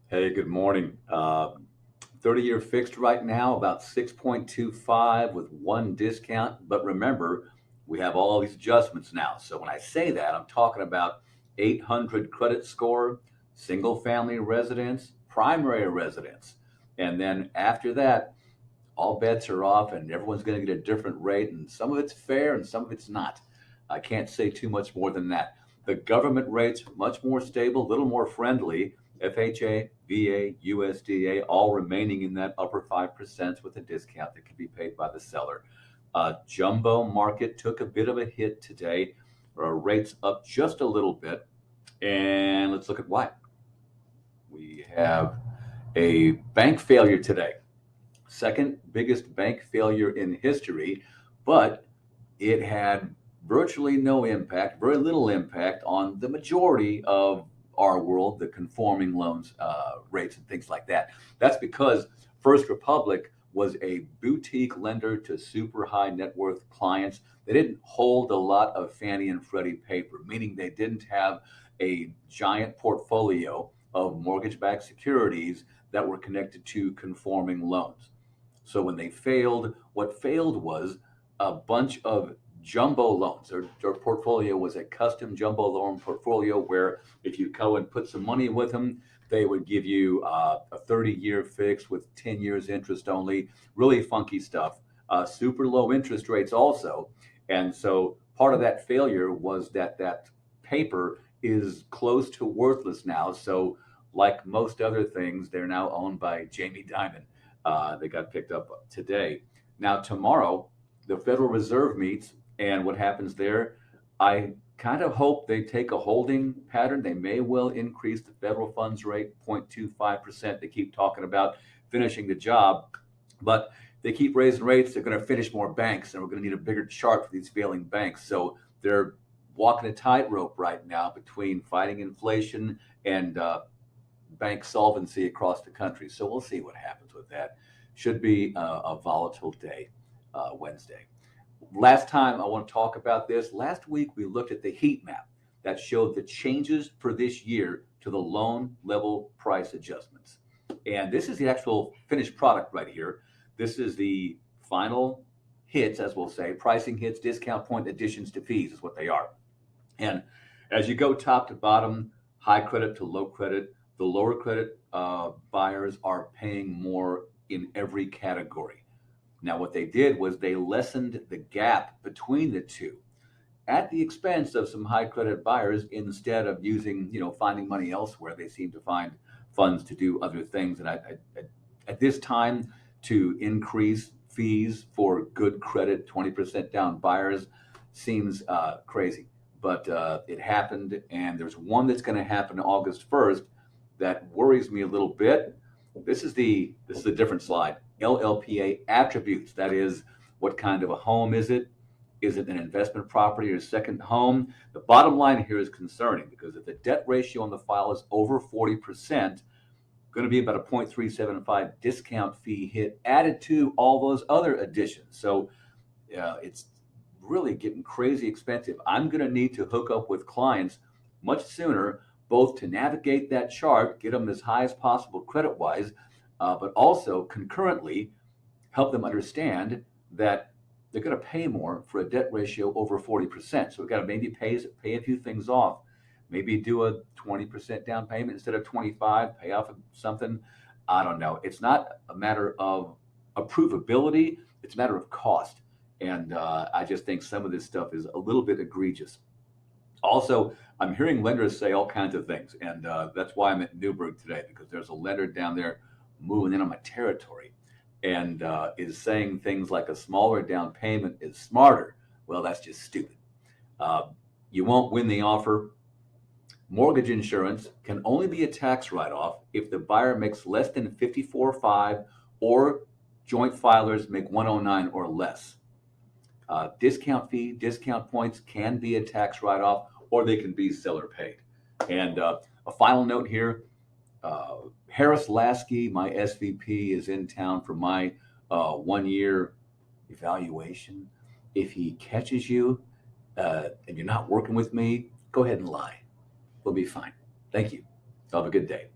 Hey, good morning. 30-year fixed right now, about 6.25 with one discount. But remember, we have all these adjustments now. So when I say that, I'm talking about 800 credit score, single family residence, primary residence. And then after that, all bets are off and everyone's going to get a different rate. And some of it's fair and some of it's not. I can't say too much more than that. The government rates much more stable, a little more friendly. FHA, VA, USDA, all remaining in that upper 5% with a discount that can be paid by the seller. Jumbo market took a bit of a hit today. Rates up just a little bit. And let's look at why. We have a bank failure today. Second biggest bank failure in history, but it had virtually no impact, very little impact on the majority of our world, the conforming loans rates and things like that. That's because First Republic was a boutique lender to super high net worth clients. They didn't hold a lot of Fannie and Freddie paper, meaning they didn't have a giant portfolio of mortgage backed securities that were connected to conforming loans. So when they failed, what failed was a bunch of jumbo loans. Their portfolio was a custom jumbo loan portfolio where if you go and put some money with them, they would give you a 30-year fix with 10 years interest only. Really funky stuff. Super low interest rates also. And so part of that failure was that paper is close to worthless now. So like most other things, they're now owned by Jamie Dimon. They got picked up today. Now, tomorrow, the Federal Reserve meets, and what happens there? I kind of hope they take a holding pattern. They may well increase the federal funds rate 0.25%. They keep talking about finishing the job, but they keep raising rates. They're going to finish more banks, and we're going to need a bigger chart for these failing banks. So they're walking a tightrope right now between fighting inflation and bank solvency across the country. So we'll see what happens with that. Should be a volatile day, Wednesday. Last time I want to talk about this. Last week we looked at the heat map that showed the changes for this year to the loan level price adjustments. And this is the actual finished product right here. This is the final hits, as we'll say, pricing hits, discount point additions to fees is what they are. And as you go top to bottom, high credit to low credit, the lower credit buyers are paying more in every category. Now, what they did was they lessened the gap between the two at the expense of some high credit buyers instead of using, finding money elsewhere. They seem to find funds to do other things. And at this time, to increase fees for good credit, 20% down buyers seems crazy. But it happened, and there's one that's going to happen August 1st that worries me a little bit. This is a different slide. LLPA attributes. That is, what kind of a home is it? Is it an investment property or a second home? The bottom line here is concerning because if the debt ratio on the file is over 40%, going to be about a 0.375 discount fee hit added to all those other additions. So it's really getting crazy expensive. I'm going to need to hook up with clients much sooner, both to navigate that chart, get them as high as possible credit wise, but also concurrently help them understand that they're going to pay more for a debt ratio over 40%. So we've got to maybe pay a few things off. Maybe do a 20% down payment instead of 25, pay off something. I don't know. It's not a matter of approvability, it's a matter of cost. And I just think some of this stuff is a little bit egregious. Also, I'm hearing lenders say all kinds of things, and that's why I'm at Newburgh today because there's a lender down there moving in on my territory and is saying things like a smaller down payment is smarter. Well, that's just stupid. Uh, you won't win the offer. Mortgage insurance can only be a tax write-off if the buyer makes less than 54.5 or joint filers make 109 or less. Discount fee, discount points can be a tax write-off or they can be seller paid. And a final note here, Harris Lasky, my SVP, is in town for my 1 year evaluation. If he catches you and you're not working with me, go ahead and lie. We'll be fine. Thank you. Have a good day.